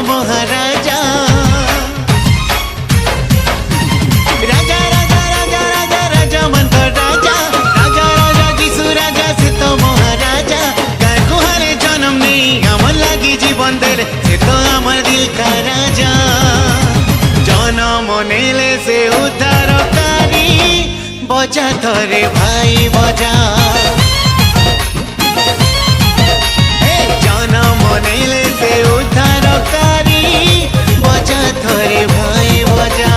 महाराजा राजा राजा राजा राजा राजा मन का राजा राजा राजा जीसु राजा से तो महाराजा गाय गुहारे जन्म नहीं अमर लगी जीवन देले से तो अमर दिल का राजा जन्म नेले से उद्धारकारी बजा थरे भाई बजा जन्म नेले से उद्धारकारी बजा थरे भाई बजा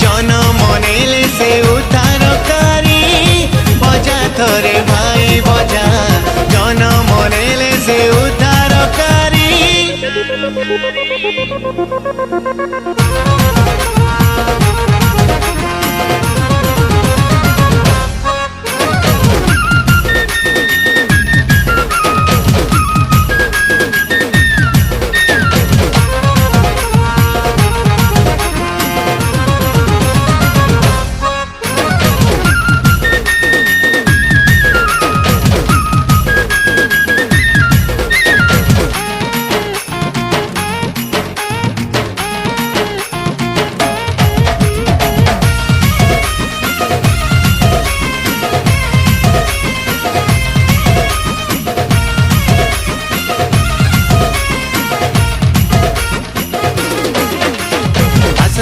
जन्म नेले से उद्धारकारी बजा थरे भाई बजा जन्म नेले से उद्धारकारी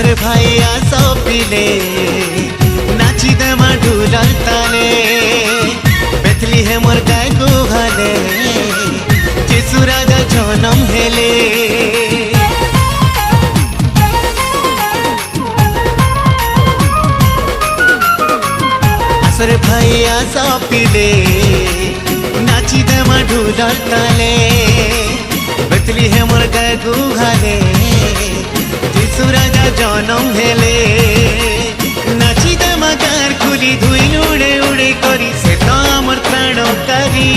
रे भाई आसो पिले नाची दे ढूलर ताले बेथली है मोर गाय गुहाले जीसु राजा जन्म हेले आसरे भाई आसो पिले नाची दे ढूलर ताले बेथली है मोर गाय गुहाले जीसु राजा जन्म हेले नाची दमाकार खुली धुई उड़े उड़े करी से तो अमर प्राणकारी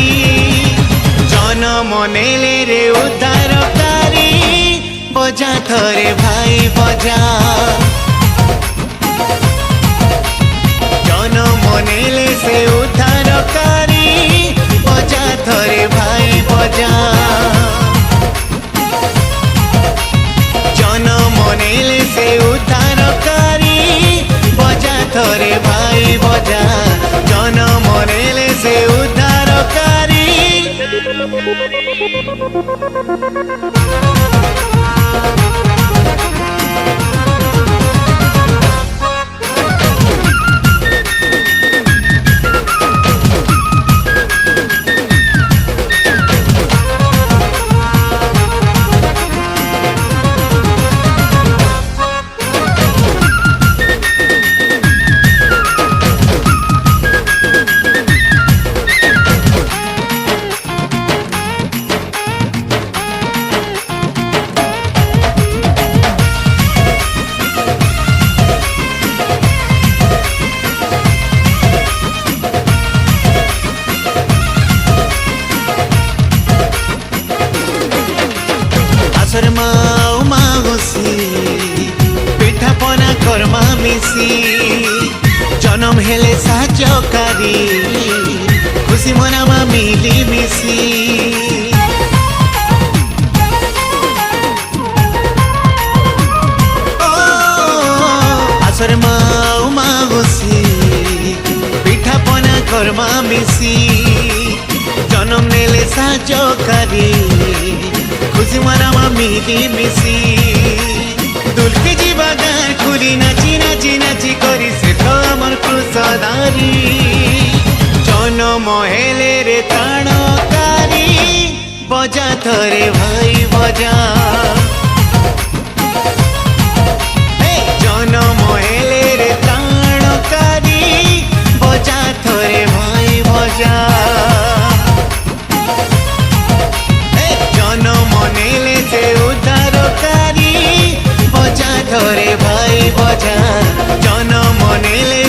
जन्म नेले रे उद्धारकारी बजा थरे भाई बजा जन्म नेले से उद्धारकारी बजा थरे भाई बजा जन्म नेले से उद्धारकारी बजा थरे भाई बजा जन्म नेले से उद्धारकारी पिठा पना कर्मा मिसी जन्म हेले साजकारी खुशी मनामा मिली मिसी आसर माऊ मागुसी पिठा पना कर्मा मिसी जन्म नेले साजकारी खुशी मनामा मिली मिसी दुलके जीवा गान खुली नाची नाची नाची करी से तो अमर कृषदारी जन्म हेले रे ताणकारी बजा थरे भाई बजा जन्म हेले रे ताणकारी बजा थरे भाई बजा जन्म नेले से उद्धारकारी बजा थरे भाई बजा जन्म नेले